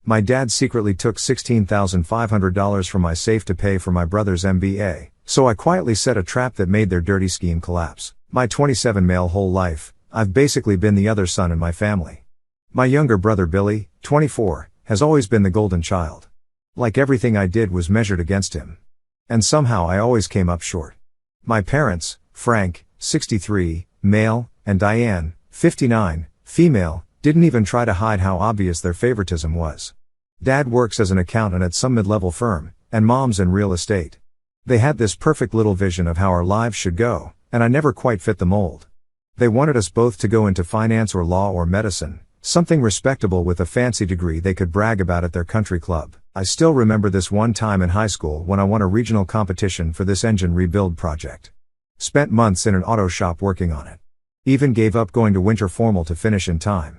My dad secretly took $16,500 from my safe to pay for my brother's MBA, so I quietly set a trap that made their dirty scheme collapse. My 27 male whole life, I've basically been the other son in my family. My younger brother Billy, 24, has always been the golden child. Like everything I did was measured against him. And somehow I always came up short. My parents, Frank, 63, male, and Diane, 59, female, didn't even try to hide how obvious their favoritism was. Dad works as an accountant at some mid-level firm, and mom's in real estate. They had this perfect little vision of how our lives should go, and I never quite fit the mold. They wanted us both to go into finance or law or medicine, something respectable with a fancy degree they could brag about at their country club. I still remember this one time in high school when I won a regional competition for this engine rebuild project. Spent months in an auto shop working on it. Even gave up going to winter formal to finish in time.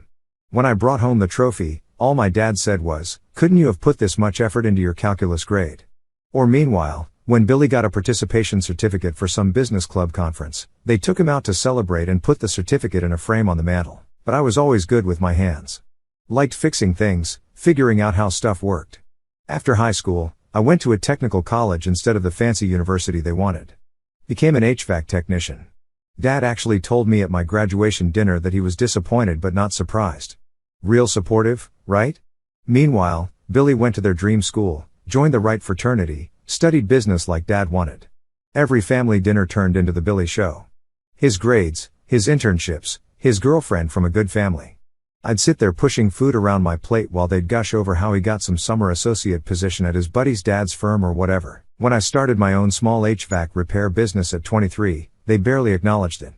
When I brought home the trophy, all my dad said was, "Couldn't you have put this much effort into your calculus grade?" Or meanwhile, when Billy got a participation certificate for some business club conference, they took him out to celebrate and put the certificate in a frame on the mantle. But I was always good with my hands. Liked fixing things, figuring out how stuff worked. After high school, I went to a technical college instead of the fancy university they wanted. Became an HVAC technician. Dad actually told me at my graduation dinner that he was disappointed but not surprised. Real supportive, right? Meanwhile, Billy went to their dream school, joined the right fraternity, studied business like Dad wanted. Every family dinner turned into the Billy show. His grades, his internships, his girlfriend from a good family. I'd sit there pushing food around my plate while they'd gush over how he got some summer associate position at his buddy's dad's firm or whatever. When I started my own small HVAC repair business at 23, they barely acknowledged it.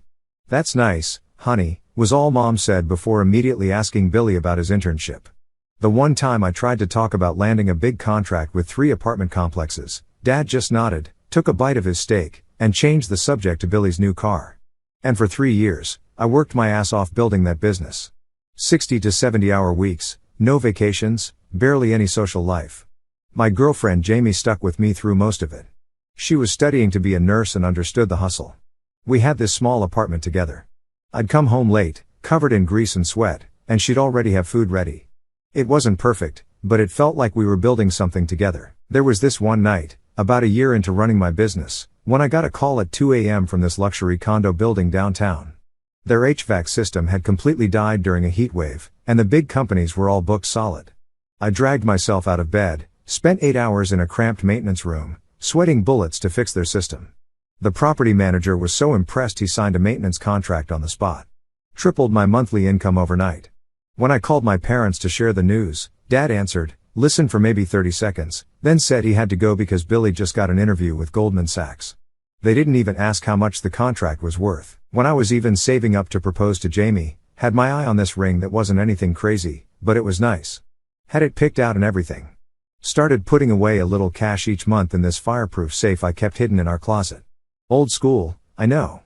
"That's nice, honey," was all Mom said before immediately asking Billy about his internship. The one time I tried to talk about landing a big contract with 3 apartment complexes, Dad just nodded, took a bite of his steak, and changed the subject to Billy's new car. And for 3 years, I worked my ass off building that business. 60 to 70-hour weeks, no vacations, barely any social life. My girlfriend Jamie stuck with me through most of it. She was studying to be a nurse and understood the hustle. We had this small apartment together. I'd come home late, covered in grease and sweat, and she'd already have food ready. It wasn't perfect, but it felt like we were building something together. There was this one night, about a year into running my business, when I got a call at 2 a.m. from this luxury condo building downtown. Their HVAC system had completely died during a heat wave, and the big companies were all booked solid. I dragged myself out of bed, spent 8 hours in a cramped maintenance room, sweating bullets to fix their system. The property manager was so impressed he signed a maintenance contract on the spot. Tripled my monthly income overnight. When I called my parents to share the news, Dad answered, listened for maybe 30 seconds, then said he had to go because Billy just got an interview with Goldman Sachs. They didn't even ask how much the contract was worth. When I was even saving up to propose to Jamie, had my eye on this ring that wasn't anything crazy, but it was nice. Had it picked out and everything. Started putting away a little cash each month in this fireproof safe I kept hidden in our closet. Old school, I know.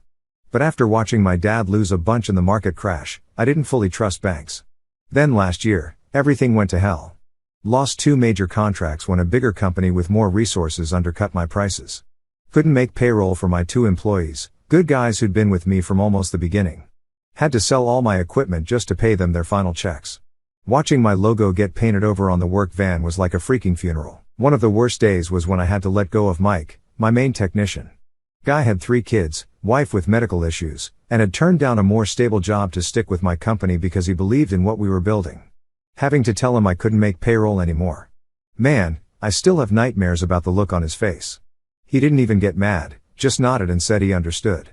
But after watching my dad lose a bunch in the market crash, I didn't fully trust banks. Then last year, everything went to hell. Lost 2 major contracts when a bigger company with more resources undercut my prices. Couldn't make payroll for my 2 employees, good guys who'd been with me from almost the beginning. Had to sell all my equipment just to pay them their final checks. Watching my logo get painted over on the work van was like a freaking funeral. One of the worst days was when I had to let go of Mike, my main technician. Guy had 3 kids, wife with medical issues, and had turned down a more stable job to stick with my company because he believed in what we were building. Having to tell him I couldn't make payroll anymore. Man, I still have nightmares about the look on his face. He didn't even get mad, just nodded and said he understood.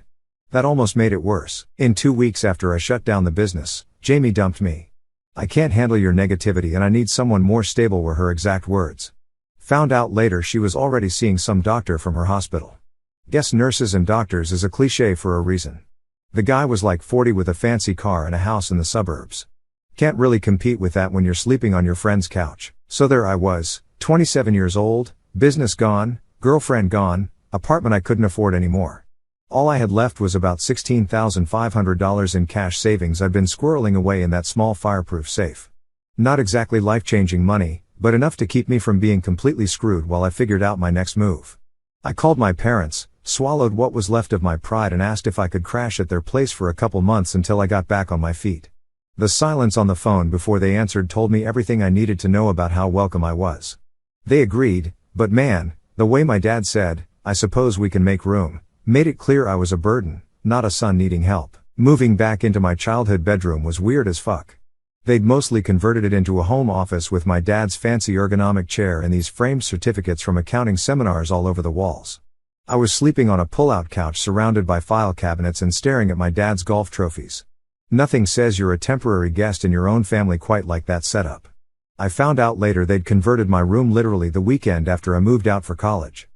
That almost made it worse. In 2 weeks after I shut down the business, Jamie dumped me. "I can't handle your negativity and I need someone more stable," were her exact words. Found out later she was already seeing some doctor from her hospital. Guess nurses and doctors is a cliche for a reason. The guy was like 40 with a fancy car and a house in the suburbs. Can't really compete with that when you're sleeping on your friend's couch. So there I was, 27 years old, business gone, girlfriend gone, apartment I couldn't afford anymore. All I had left was about $16,500 in cash savings I'd been squirreling away in that small fireproof safe. Not exactly life-changing money, but enough to keep me from being completely screwed while I figured out my next move. I called my parents, swallowed what was left of my pride and asked if I could crash at their place for a couple months until I got back on my feet. The silence on the phone before they answered told me everything I needed to know about how welcome I was. They agreed, but man, the way my dad said, "I suppose we can make room," made it clear I was a burden, not a son needing help. Moving back into my childhood bedroom was weird as fuck. They'd mostly converted it into a home office with my dad's fancy ergonomic chair and these framed certificates from accounting seminars all over the walls. I was sleeping on a pull-out couch surrounded by file cabinets and staring at my dad's golf trophies. Nothing says you're a temporary guest in your own family quite like that setup. I found out later they'd converted my room literally the weekend after I moved out for college.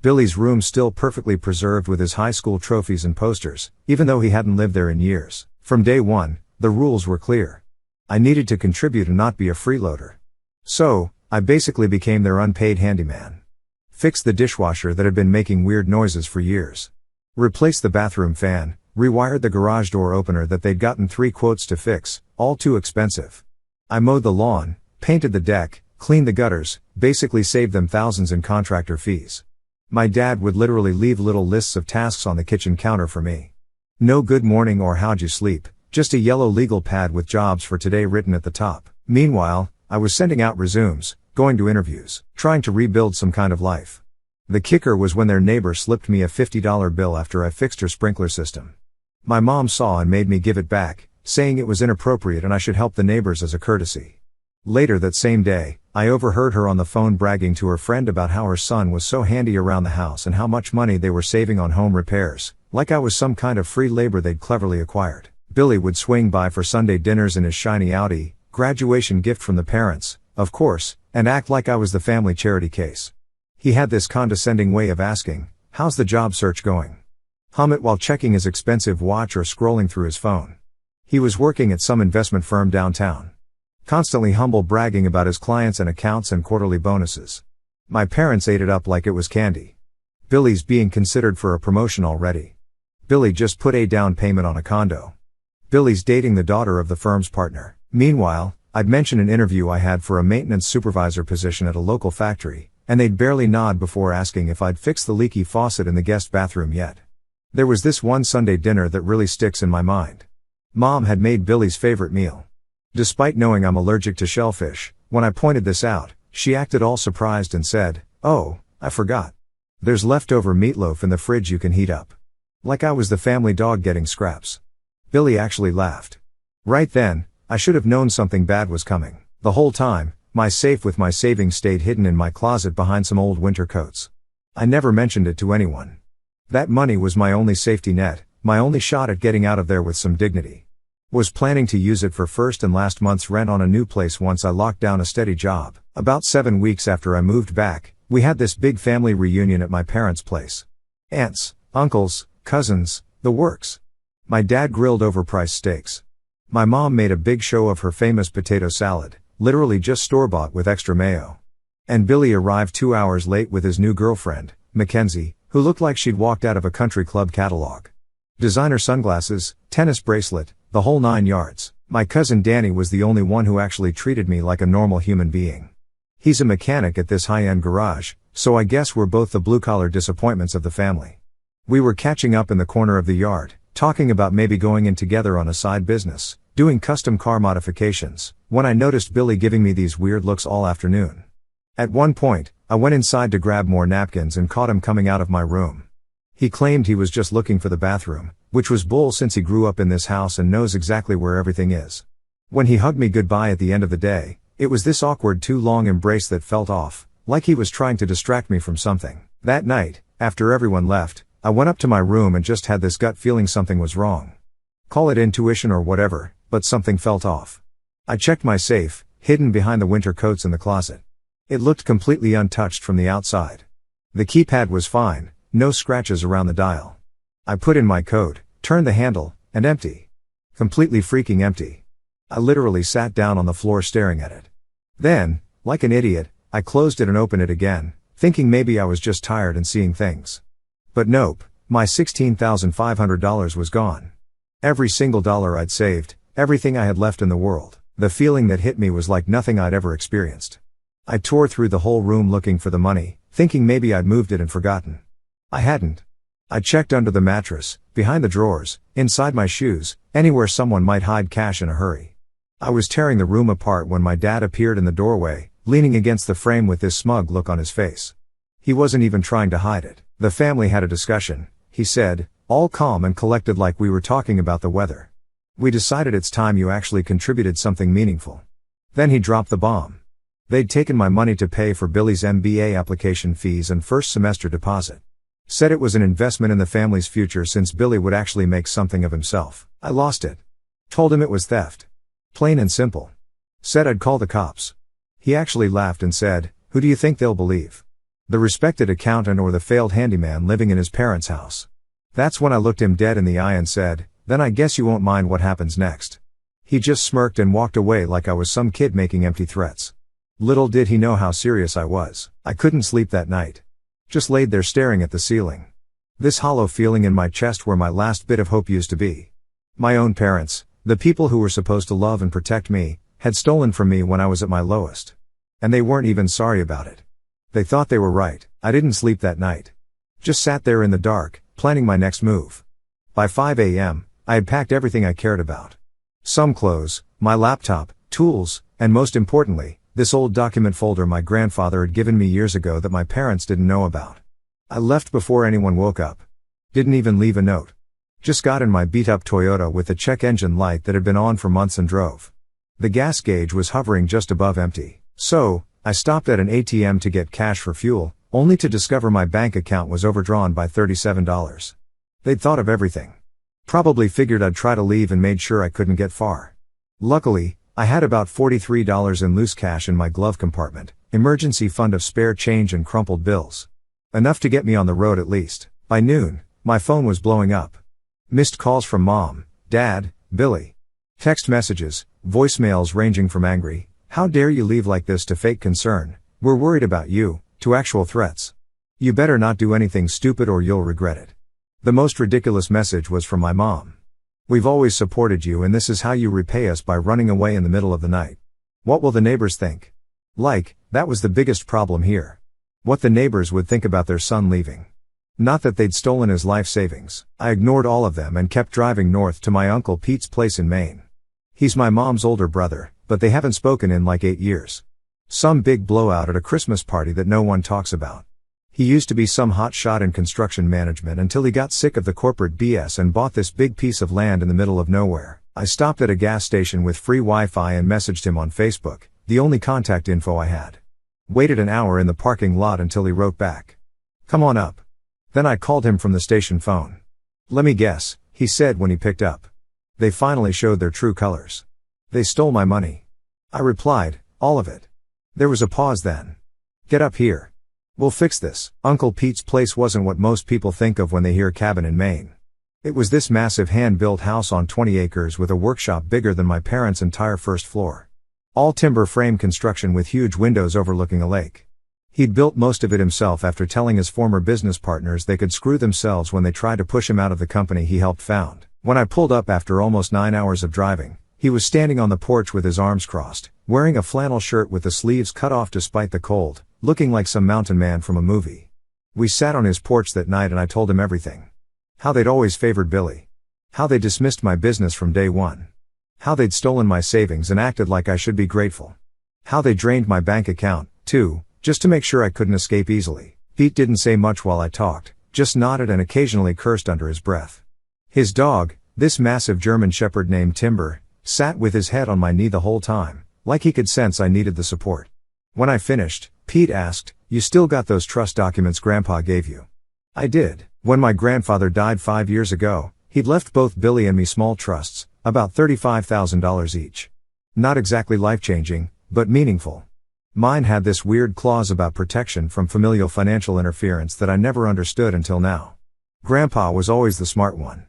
Billy's room still perfectly preserved with his high school trophies and posters, even though he hadn't lived there in years. From day one, the rules were clear. I needed to contribute and not be a freeloader. So, I basically became their unpaid handyman. Fixed the dishwasher that had been making weird noises for years. Replaced the bathroom fan, rewired the garage door opener that they'd gotten 3 quotes to fix, all too expensive. I mowed the lawn, painted the deck, cleaned the gutters, basically saved them thousands in contractor fees. My dad would literally leave little lists of tasks on the kitchen counter for me. No good morning or how'd you sleep, just a yellow legal pad with jobs for today written at the top. Meanwhile, I was sending out resumes, going to interviews, trying to rebuild some kind of life. The kicker was when their neighbor slipped me a $50 bill after I fixed her sprinkler system. My mom saw and made me give it back, saying it was inappropriate and I should help the neighbors as a courtesy. Later that same day, I overheard her on the phone bragging to her friend about how her son was so handy around the house and how much money they were saving on home repairs, like I was some kind of free labor they'd cleverly acquired. Billy would swing by for Sunday dinners in his shiny Audi, graduation gift from the parents, of course, and act like I was the family charity case. He had this condescending way of asking, "How's the job search going?" Hum it while checking his expensive watch or scrolling through his phone. He was working at some investment firm downtown. Constantly humble bragging about his clients and accounts and quarterly bonuses. My parents ate it up like it was candy. Billy's being considered for a promotion already. Billy just put a down payment on a condo. Billy's dating the daughter of the firm's partner. Meanwhile, I'd mention an interview I had for a maintenance supervisor position at a local factory, and they'd barely nod before asking if I'd fixed the leaky faucet in the guest bathroom yet. There was this one Sunday dinner that really sticks in my mind. Mom had made Billy's favorite meal. Despite knowing I'm allergic to shellfish, when I pointed this out, she acted all surprised and said, "Oh, I forgot. There's leftover meatloaf in the fridge you can heat up." Like I was the family dog getting scraps. Billy actually laughed. Right then, I should have known something bad was coming. The whole time, my safe with my savings stayed hidden in my closet behind some old winter coats. I never mentioned it to anyone. That money was my only safety net, my only shot at getting out of there with some dignity. Was planning to use it for first and last month's rent on a new place once I locked down a steady job. About 7 weeks after I moved back, we had this big family reunion at my parents' place. Aunts, uncles, cousins, the works. My dad grilled overpriced steaks. My mom made a big show of her famous potato salad, literally just store-bought with extra mayo. And Billy arrived 2 hours late with his new girlfriend, Mackenzie, who looked like she'd walked out of a country club catalog. Designer sunglasses, tennis bracelet, the whole 9 yards. My cousin Danny was the only one who actually treated me like a normal human being. He's a mechanic at this high-end garage, so I guess we're both the blue-collar disappointments of the family. We were catching up in the corner of the yard, talking about maybe going in together on a side business, doing custom car modifications, when I noticed Billy giving me these weird looks all afternoon. At one point, I went inside to grab more napkins and caught him coming out of my room. He claimed he was just looking for the bathroom, which was bull since he grew up in this house and knows exactly where everything is. When he hugged me goodbye at the end of the day, it was this awkward too long embrace that felt off, like he was trying to distract me from something. That night, after everyone left, I went up to my room and just had this gut feeling something was wrong. Call it intuition or whatever, but something felt off. I checked my safe, hidden behind the winter coats in the closet. It looked completely untouched from the outside. The keypad was fine, no scratches around the dial. I put in my code, turned the handle, and empty. Completely freaking empty. I literally sat down on the floor staring at it. Then, like an idiot, I closed it and opened it again, thinking maybe I was just tired and seeing things. But nope, my $16,500 was gone. Every single dollar I'd saved, everything I had left in the world. The feeling that hit me was like nothing I'd ever experienced. I tore through the whole room looking for the money, thinking maybe I'd moved it and forgotten. I hadn't. I checked under the mattress, behind the drawers, inside my shoes, anywhere someone might hide cash in a hurry. I was tearing the room apart when my dad appeared in the doorway, leaning against the frame with this smug look on his face. He wasn't even trying to hide it. "The family had a discussion," he said, all calm and collected like we were talking about the weather. "We decided it's time you actually contributed something meaningful." Then he dropped the bomb. They'd taken my money to pay for Billy's MBA application fees and first semester deposit. Said it was an investment in the family's future since Billy would actually make something of himself. I lost it. Told him it was theft. Plain and simple. Said I'd call the cops. He actually laughed and said, "Who do you think they'll believe? The respected accountant or the failed handyman living in his parents' house?" That's when I looked him dead in the eye and said, "Then I guess you won't mind what happens next." He just smirked and walked away like I was some kid making empty threats. Little did he know how serious I was. I couldn't sleep that night. Just laid there staring at the ceiling. This hollow feeling in my chest where my last bit of hope used to be. My own parents, the people who were supposed to love and protect me, had stolen from me when I was at my lowest. And they weren't even sorry about it. They thought they were right. I didn't sleep that night. Just sat there in the dark, planning my next move. By 5 a.m., I had packed everything I cared about. Some clothes, my laptop, tools, and most importantly, this old document folder my grandfather had given me years ago that my parents didn't know about. I left before anyone woke up. Didn't even leave a note. Just got in my beat-up Toyota with the check engine light that had been on for months and drove. The gas gauge was hovering just above empty. So, I stopped at an ATM to get cash for fuel, only to discover my bank account was overdrawn by $37. They'd thought of everything. Probably figured I'd try to leave and made sure I couldn't get far. Luckily, I had about $43 in loose cash in my glove compartment, emergency fund of spare change and crumpled bills. Enough to get me on the road at least. By noon, my phone was blowing up. Missed calls from Mom, Dad, Billy. Text messages, voicemails ranging from angry, "How dare you leave like this," to fake concern, "We're worried about you," to actual threats. "You better not do anything stupid or you'll regret it." The most ridiculous message was from my mom. "We've always supported you and this is how you repay us by running away in the middle of the night. What will the neighbors think?" That was the biggest problem here. What the neighbors would think about their son leaving. Not that they'd stolen his life savings. I ignored all of them and kept driving north to my Uncle Pete's place in Maine. He's my mom's older brother, but they haven't spoken in like 8 years. Some big blowout at a Christmas party that no one talks about. He used to be some hot shot in construction management until he got sick of the corporate BS and bought this big piece of land in the middle of nowhere. I stopped at a gas station with free Wi-Fi and messaged him on Facebook, the only contact info I had. Waited an hour in the parking lot until he wrote back, "Come on up." Then I called him from the station phone. "Let me guess," he said when he picked up. "They finally showed their true colors. They stole my money." I replied, "All of it." There was a pause then. "Get up here. We'll fix this." Uncle Pete's place wasn't what most people think of when they hear cabin in Maine. It was this massive hand-built house on 20 acres with a workshop bigger than my parents' entire first floor. All timber frame construction with huge windows overlooking a lake. He'd built most of it himself after telling his former business partners they could screw themselves when they tried to push him out of the company he helped found. When I pulled up after almost 9 hours of driving, he was standing on the porch with his arms crossed, wearing a flannel shirt with the sleeves cut off despite the cold, looking like some mountain man from a movie. We sat on his porch that night and I told him everything. How they'd always favored Billy. How they dismissed my business from day one. How they'd stolen my savings and acted like I should be grateful. How they drained my bank account, too, just to make sure I couldn't escape easily. Pete didn't say much while I talked, just nodded and occasionally cursed under his breath. His dog, this massive German shepherd named Timber, sat with his head on my knee the whole time, like he could sense I needed the support. When I finished, Pete asked, "You still got those trust documents Grandpa gave you?" I did. When my grandfather died 5 years ago, he'd left both Billy and me small trusts, about $35,000 each. Not exactly life-changing, but meaningful. Mine had this weird clause about protection from familial financial interference that I never understood until now. Grandpa was always the smart one.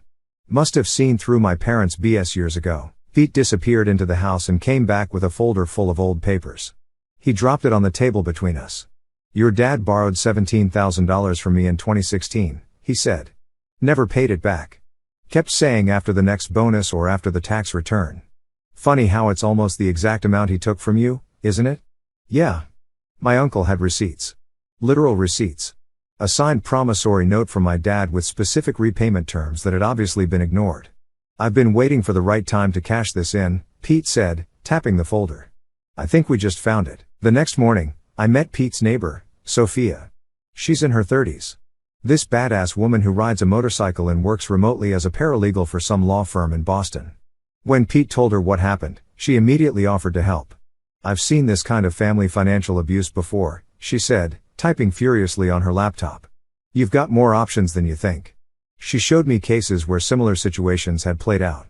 Must have seen through my parents' BS years ago. Pete disappeared into the house and came back with a folder full of old papers. He dropped it on the table between us. "Your dad borrowed $17,000 from me in 2016, he said. Never paid it back. Kept saying after the next bonus or after the tax return. Funny how it's almost the exact amount he took from you, isn't it?" "Yeah." My uncle had receipts. Literal receipts. A signed promissory note from my dad with specific repayment terms that had obviously been ignored. "I've been waiting for the right time to cash this in," Pete said, tapping the folder. I think we just found it. The next morning, I met Pete's neighbor, Sophia. She's in her 30s. This badass woman who rides a motorcycle and works remotely as a paralegal for some law firm in Boston. When Pete told her what happened, she immediately offered to help. I've seen this kind of family financial abuse before, she said, typing furiously on her laptop. You've got more options than you think. She showed me cases where similar situations had played out.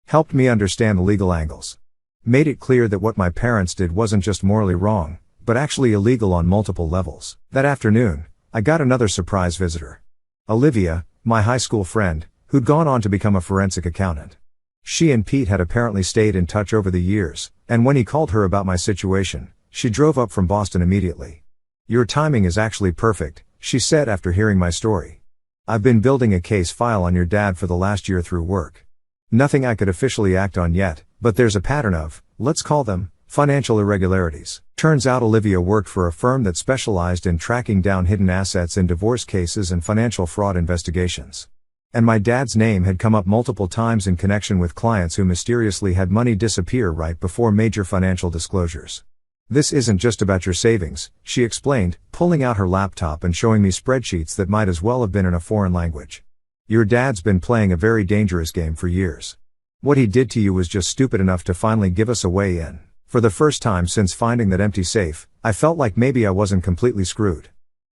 Helped me understand the legal angles. Made it clear that what my parents did wasn't just morally wrong, but actually illegal on multiple levels. That afternoon, I got another surprise visitor. Olivia, my high school friend, who'd gone on to become a forensic accountant. She and Pete had apparently stayed in touch over the years, and when he called her about my situation, she drove up from Boston immediately. Your timing is actually perfect, she said after hearing my story. I've been building a case file on your dad for the last year through work. Nothing I could officially act on yet, but there's a pattern of, let's call them, financial irregularities. Turns out Olivia worked for a firm that specialized in tracking down hidden assets in divorce cases and financial fraud investigations. And my dad's name had come up multiple times in connection with clients who mysteriously had money disappear right before major financial disclosures. This isn't just about your savings, she explained, pulling out her laptop and showing me spreadsheets that might as well have been in a foreign language. Your dad's been playing a very dangerous game for years. What he did to you was just stupid enough to finally give us a way in. For the first time since finding that empty safe, I felt like maybe I wasn't completely screwed.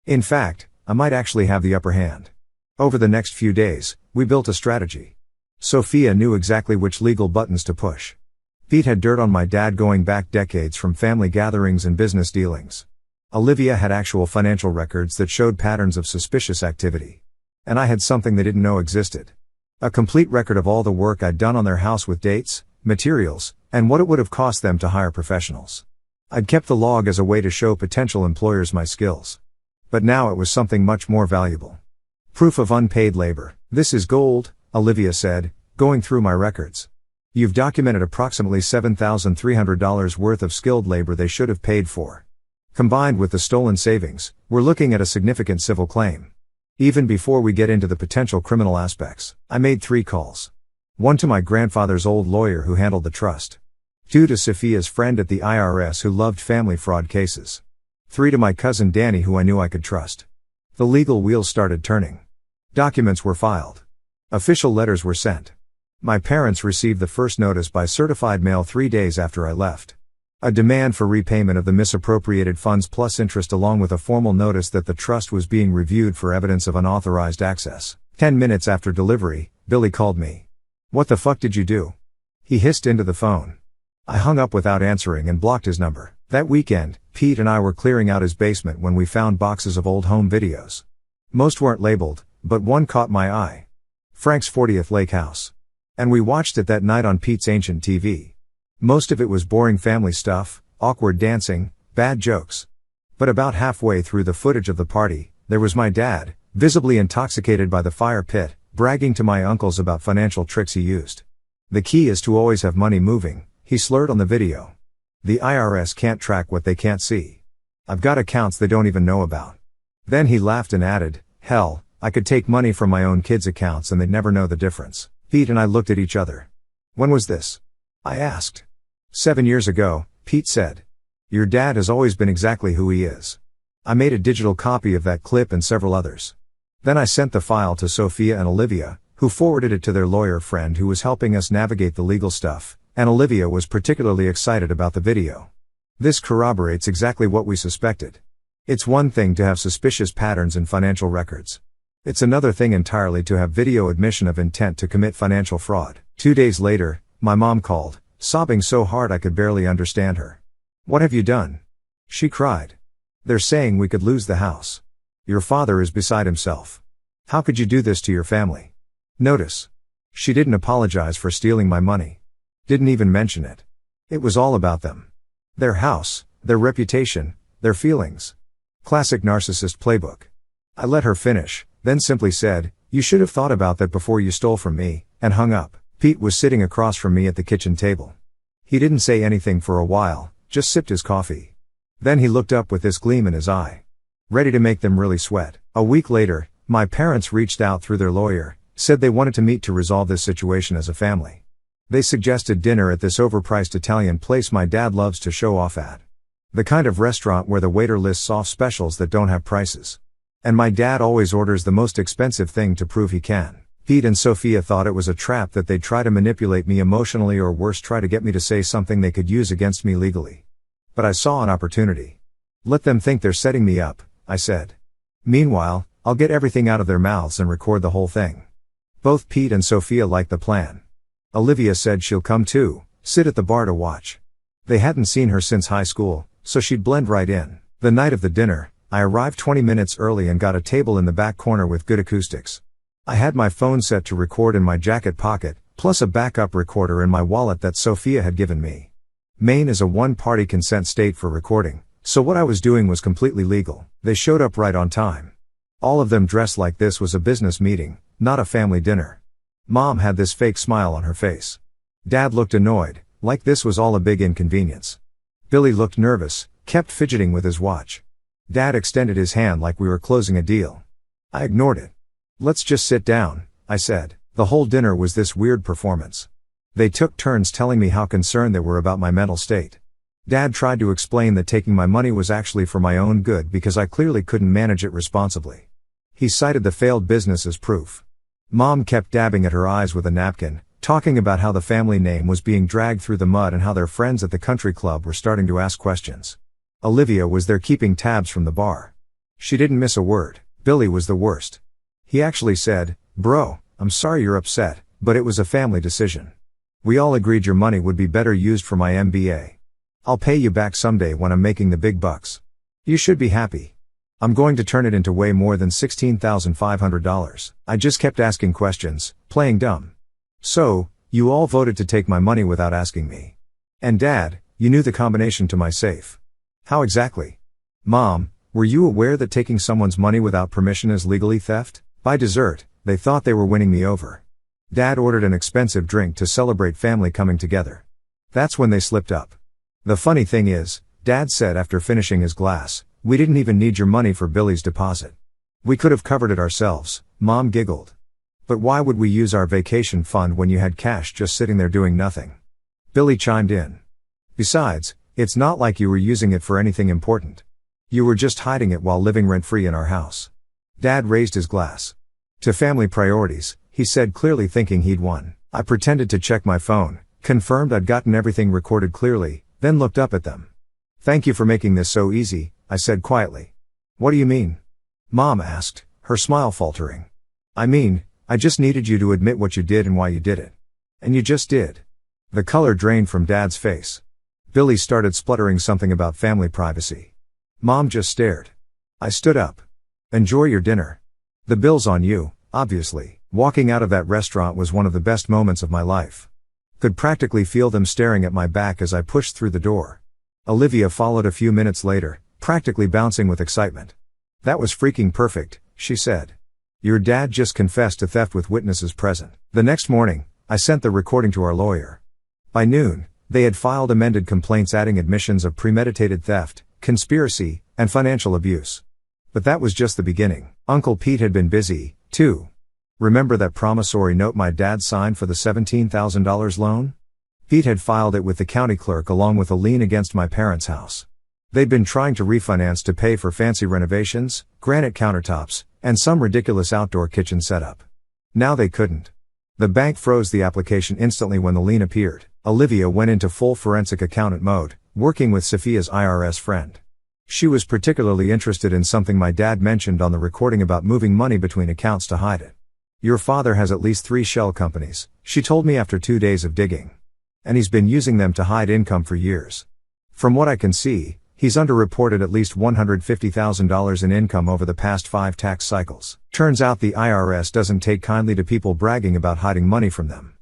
In fact, I might actually have the upper hand. Over the next few days, we built a strategy. Sophia knew exactly which legal buttons to push. Pete had dirt on my dad going back decades from family gatherings and business dealings. Olivia had actual financial records that showed patterns of suspicious activity. And I had something they didn't know existed. A complete record of all the work I'd done on their house with dates, materials, and what it would have cost them to hire professionals. I'd kept the log as a way to show potential employers my skills. But now it was something much more valuable. Proof of unpaid labor. This is gold, Olivia said, going through my records. You've documented approximately $7,300 worth of skilled labor they should have paid for. Combined with the stolen savings, we're looking at a significant civil claim. Even before we get into the potential criminal aspects, I made 3 calls. 1 to my grandfather's old lawyer who handled the trust. 2 to Sophia's friend at the IRS who loved family fraud cases. 3 to my cousin Danny who I knew I could trust. The legal wheels started turning. Documents were filed. Official letters were sent. My parents received the first notice by certified mail 3 days after I left. A demand for repayment of the misappropriated funds plus interest along with a formal notice that the trust was being reviewed for evidence of unauthorized access. 10 minutes after delivery, Billy called me. What the fuck did you do? He hissed into the phone. I hung up without answering and blocked his number. That weekend, Pete and I were clearing out his basement when we found boxes of old home videos. Most weren't labeled, but one caught my eye. Frank's 40th Lake House. And we watched it that night on Pete's ancient TV. Most of it was boring family stuff, awkward dancing, bad jokes. But about halfway through the footage of the party, there was my dad, visibly intoxicated by the fire pit, bragging to my uncles about financial tricks he used. The key is to always have money moving, he slurred on the video. The IRS can't track what they can't see. I've got accounts they don't even know about. Then he laughed and added, hell, I could take money from my own kids' accounts and they'd never know the difference. Pete and I looked at each other. When was this? I asked. 7 years ago, Pete said. Your dad has always been exactly who he is. I made a digital copy of that clip and several others. Then I sent the file to Sophia and Olivia, who forwarded it to their lawyer friend who was helping us navigate the legal stuff, and Olivia was particularly excited about the video. This corroborates exactly what we suspected. It's one thing to have suspicious patterns in financial records. It's another thing entirely to have video admission of intent to commit financial fraud. 2 days later, my mom called, sobbing so hard I could barely understand her. What have you done? She cried. They're saying we could lose the house. Your father is beside himself. How could you do this to your family? Notice. She didn't apologize for stealing my money. Didn't even mention it. It was all about them. Their house, their reputation, their feelings. Classic narcissist playbook. I let her finish, then simply said, you should have thought about that before you stole from me, and hung up. Pete was sitting across from me at the kitchen table. He didn't say anything for a while, just sipped his coffee. Then he looked up with this gleam in his eye. Ready to make them really sweat. A week later, my parents reached out through their lawyer, said they wanted to meet to resolve this situation as a family. They suggested dinner at this overpriced Italian place my dad loves to show off at. The kind of restaurant where the waiter lists off specials that don't have prices. And my dad always orders the most expensive thing to prove he can. Pete and Sophia thought it was a trap that they'd try to manipulate me emotionally or worse try to get me to say something they could use against me legally. But I saw an opportunity. Let them think they're setting me up, I said. Meanwhile, I'll get everything out of their mouths and record the whole thing. Both Pete and Sophia liked the plan. Olivia said she'll come too, sit at the bar to watch. They hadn't seen her since high school, so she'd blend right in. The night of the dinner, I arrived 20 minutes early and got a table in the back corner with good acoustics. I had my phone set to record in my jacket pocket, plus a backup recorder in my wallet that Sophia had given me. Maine is a one-party consent state for recording, so what I was doing was completely legal. They showed up right on time. All of them dressed like this was a business meeting, not a family dinner. Mom had this fake smile on her face. Dad looked annoyed, like this was all a big inconvenience. Billy looked nervous, kept fidgeting with his watch. Dad extended his hand like we were closing a deal. I ignored it. Let's just sit down, I said. The whole dinner was this weird performance. They took turns telling me how concerned they were about my mental state. Dad tried to explain that taking my money was actually for my own good because I clearly couldn't manage it responsibly. He cited the failed business as proof. Mom kept dabbing at her eyes with a napkin, talking about how the family name was being dragged through the mud and how their friends at the country club were starting to ask questions. Olivia was there keeping tabs from the bar. She didn't miss a word. Billy was the worst. He actually said, "Bro, I'm sorry you're upset, but it was a family decision. We all agreed your money would be better used for my MBA. I'll pay you back someday when I'm making the big bucks. You should be happy. I'm going to turn it into way more than $16,500. I just kept asking questions, playing dumb. So, you all voted to take my money without asking me. And Dad, you knew the combination to my safe. How exactly? Mom, were you aware that taking someone's money without permission is legally theft? By dessert, they thought they were winning me over. Dad ordered an expensive drink to celebrate family coming together. That's when they slipped up. The funny thing is, Dad said after finishing his glass, we didn't even need your money for Billy's deposit. We could have covered it ourselves, Mom giggled. But why would we use our vacation fund when you had cash just sitting there doing nothing? Billy chimed in. Besides, it's not like you were using it for anything important. You were just hiding it while living rent-free in our house. Dad raised his glass. To family priorities, he said, clearly thinking he'd won. I pretended to check my phone, confirmed I'd gotten everything recorded clearly, then looked up at them. Thank you for making this so easy, I said quietly. What do you mean? Mom asked, her smile faltering. I mean, I just needed you to admit what you did and why you did it. And you just did. The color drained from Dad's face. Billy started spluttering something about family privacy. Mom just stared. I stood up. Enjoy your dinner. The bill's on you, obviously. Walking out of that restaurant was one of the best moments of my life. Could practically feel them staring at my back as I pushed through the door. Olivia followed a few minutes later, practically bouncing with excitement. That was freaking perfect, she said. Your dad just confessed to theft with witnesses present. The next morning, I sent the recording to our lawyer. By noon, they had filed amended complaints adding admissions of premeditated theft, conspiracy, and financial abuse. But that was just the beginning. Uncle Pete had been busy, too. Remember that promissory note my dad signed for the $17,000 loan? Pete had filed it with the county clerk along with a lien against my parents' house. They'd been trying to refinance to pay for fancy renovations, granite countertops, and some ridiculous outdoor kitchen setup. Now they couldn't. The bank froze the application instantly when the lien appeared. Olivia went into full forensic accountant mode, working with Sophia's IRS friend. She was particularly interested in something my dad mentioned on the recording about moving money between accounts to hide it. Your father has at least 3 shell companies, she told me after 2 days of digging. And he's been using them to hide income for years. From what I can see, he's underreported at least $150,000 in income over the past 5 tax cycles. Turns out the IRS doesn't take kindly to people bragging about hiding money from them.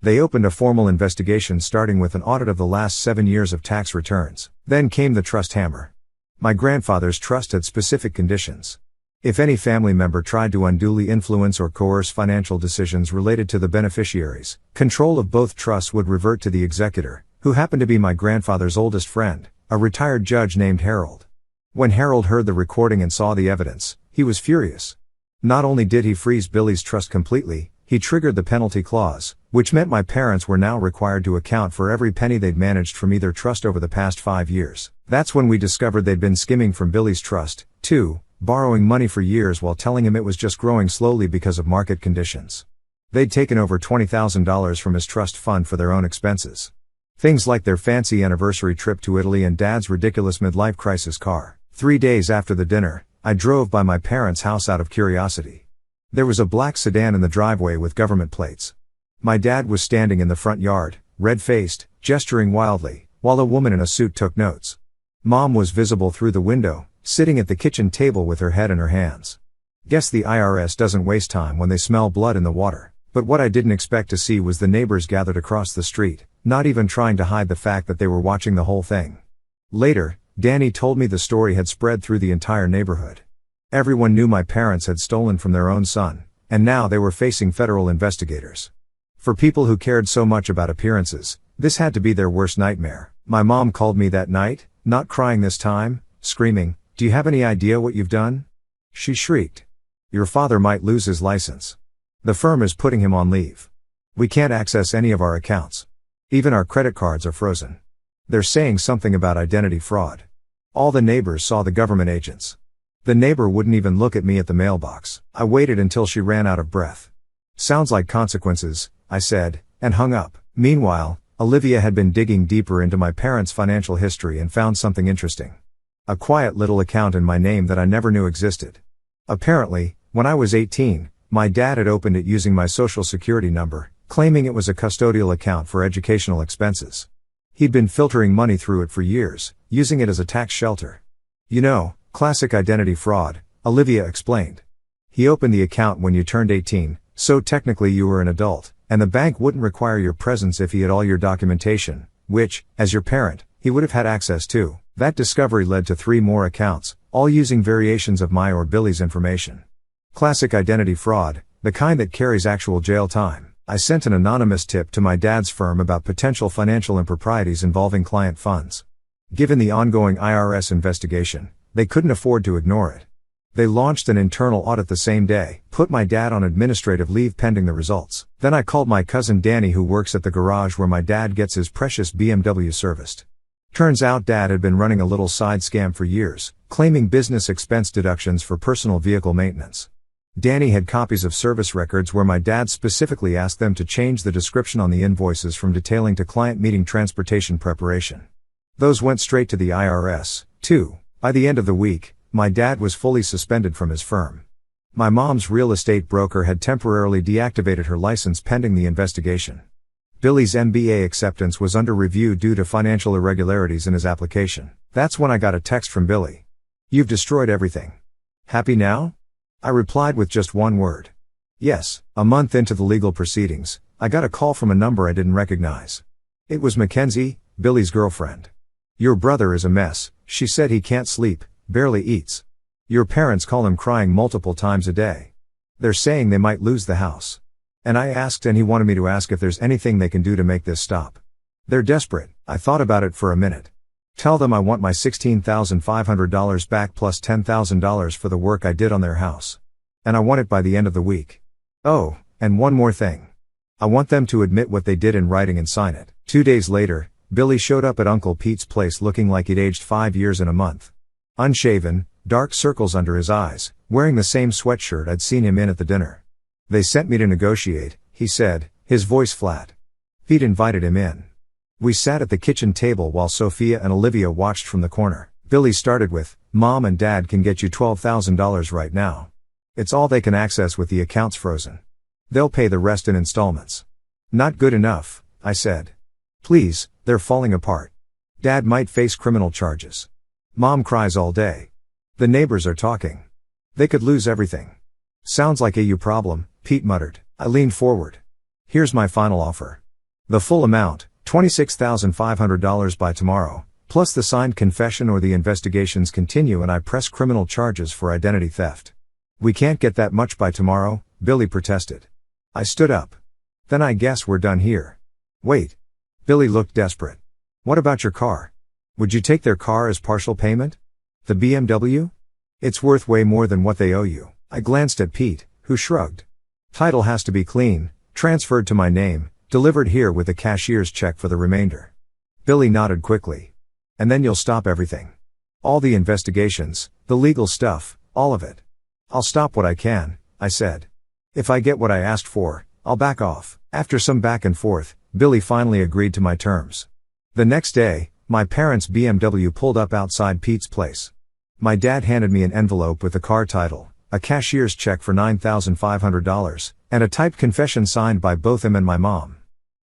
They opened a formal investigation starting with an audit of the last 7 years of tax returns. Then came the trust hammer. My grandfather's trust had specific conditions. If any family member tried to unduly influence or coerce financial decisions related to the beneficiaries, control of both trusts would revert to the executor, who happened to be my grandfather's oldest friend, a retired judge named Harold. When Harold heard the recording and saw the evidence, he was furious. Not only did he freeze Billy's trust completely, he triggered the penalty clause, which meant my parents were now required to account for every penny they'd managed from either trust over the past 5 years. That's when we discovered they'd been skimming from Billy's trust, too, borrowing money for years while telling him it was just growing slowly because of market conditions. They'd taken over $20,000 from his trust fund for their own expenses. Things like their fancy anniversary trip to Italy and Dad's ridiculous midlife crisis car. 3 days after the dinner, I drove by my parents' house out of curiosity. There was a black sedan in the driveway with government plates. My dad was standing in the front yard, red-faced, gesturing wildly, while a woman in a suit took notes. Mom was visible through the window, sitting at the kitchen table with her head in her hands. Guess the IRS doesn't waste time when they smell blood in the water. But what I didn't expect to see was the neighbors gathered across the street, not even trying to hide the fact that they were watching the whole thing. Later, Danny told me the story had spread through the entire neighborhood. Everyone knew my parents had stolen from their own son, and now they were facing federal investigators. For people who cared so much about appearances, this had to be their worst nightmare. My mom called me that night, not crying this time, screaming, "Do you have any idea what you've done?" She shrieked. "Your father might lose his license. The firm is putting him on leave. We can't access any of our accounts. Even our credit cards are frozen. They're saying something about identity fraud." All the neighbors saw the government agents. The neighbor wouldn't even look at me at the mailbox. I waited until she ran out of breath. "Sounds like consequences," I said, and hung up. Meanwhile, Olivia had been digging deeper into my parents' financial history and found something interesting. A quiet little account in my name that I never knew existed. Apparently, when I was 18, my dad had opened it using my social security number, claiming it was a custodial account for educational expenses. He'd been filtering money through it for years, using it as a tax shelter. "You know, classic identity fraud," Olivia explained. "He opened the account when you turned 18, so technically you were an adult, and the bank wouldn't require your presence if he had all your documentation, which, as your parent, he would have had access to." That discovery led to 3 more accounts, all using variations of my or Billy's information. Classic identity fraud, the kind that carries actual jail time. I sent an anonymous tip to my dad's firm about potential financial improprieties involving client funds. Given the ongoing IRS investigation, they couldn't afford to ignore it. They launched an internal audit the same day, put my dad on administrative leave pending the results. Then I called my cousin Danny, who works at the garage where my dad gets his precious BMW serviced. Turns out Dad had been running a little side scam for years, claiming business expense deductions for personal vehicle maintenance. Danny had copies of service records where my dad specifically asked them to change the description on the invoices from detailing to client meeting transportation preparation. Those went straight to the IRS, too. By the end of the week, my dad was fully suspended from his firm. My mom's real estate broker had temporarily deactivated her license pending the investigation. Billy's MBA acceptance was under review due to financial irregularities in his application. That's when I got a text from Billy. "You've destroyed everything. Happy now?" I replied with just one word. "Yes." A month into the legal proceedings, I got a call from a number I didn't recognize. It was Mackenzie, Billy's girlfriend. "Your brother is a mess," she said. "He can't sleep, barely eats. Your parents call him crying multiple times a day. They're saying they might lose the house. And I asked, and he wanted me to ask if there's anything they can do to make this stop. They're desperate." I thought about it for a minute. "Tell them I want my $16,500 back plus $10,000 for the work I did on their house. And I want it by the end of the week. Oh, and one more thing. I want them to admit what they did in writing and sign it." 2 days later, Billy showed up at Uncle Pete's place looking like he'd aged 5 years in a month. Unshaven, dark circles under his eyes, wearing the same sweatshirt I'd seen him in at the dinner. "They sent me to negotiate," he said, his voice flat. Pete invited him in. We sat at the kitchen table while Sophia and Olivia watched from the corner. Billy started with, "Mom and Dad can get you $12,000 right now. It's all they can access with the accounts frozen. They'll pay the rest in installments." "Not good enough," I said. "Please, they're falling apart. Dad might face criminal charges. Mom cries all day. The neighbors are talking. They could lose everything." "Sounds like a you problem," Pete muttered. I leaned forward. "Here's my final offer. The full amount, $26,500 by tomorrow, plus the signed confession or the investigations continue and I press criminal charges for identity theft." "We can't get that much by tomorrow," Billy protested. I stood up. "Then I guess we're done here." "Wait." Billy looked desperate. "What about your car? Would you take their car as partial payment? The BMW? It's worth way more than what they owe you." I glanced at Pete, who shrugged. Title has to be clean, transferred to my name, delivered here with a cashier's check for the remainder. Billy nodded quickly. And then you'll stop everything. All the investigations, the legal stuff, all of it. I'll stop what I can, I said. If I get what I asked for, I'll back off. After some back and forth, Billy finally agreed to my terms. The next day, my parents' BMW pulled up outside Pete's place. My dad handed me an envelope with the car title, a cashier's check for $9,500, and a typed confession signed by both him and my mom.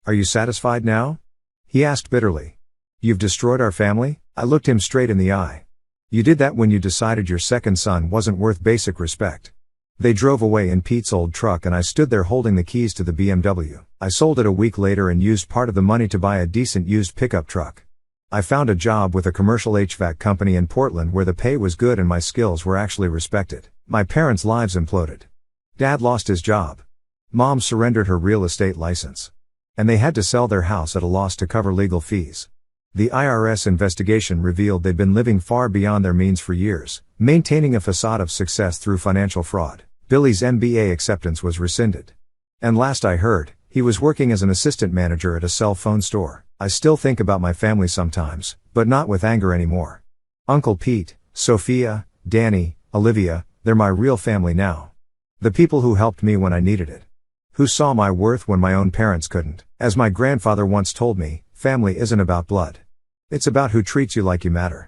Are you satisfied now? He asked bitterly. You've destroyed our family? I looked him straight in the eye. You did that when you decided your second son wasn't worth basic respect. They drove away in Pete's old truck and I stood there holding the keys to the BMW. I sold it a week later and used part of the money to buy a decent used pickup truck. I found a job with a commercial HVAC company in Portland where the pay was good and my skills were actually respected. My parents' lives imploded. Dad lost his job. Mom surrendered her real estate license. And they had to sell their house at a loss to cover legal fees. The IRS investigation revealed they'd been living far beyond their means for years, maintaining a facade of success through financial fraud. Billy's MBA acceptance was rescinded. And last I heard, he was working as an assistant manager at a cell phone store. I still think about my family sometimes, but not with anger anymore. Uncle Pete, Sophia, Danny, Olivia, they're my real family now. The people who helped me when I needed it. Who saw my worth when my own parents couldn't. As my grandfather once told me, family isn't about blood. It's about who treats you like you matter.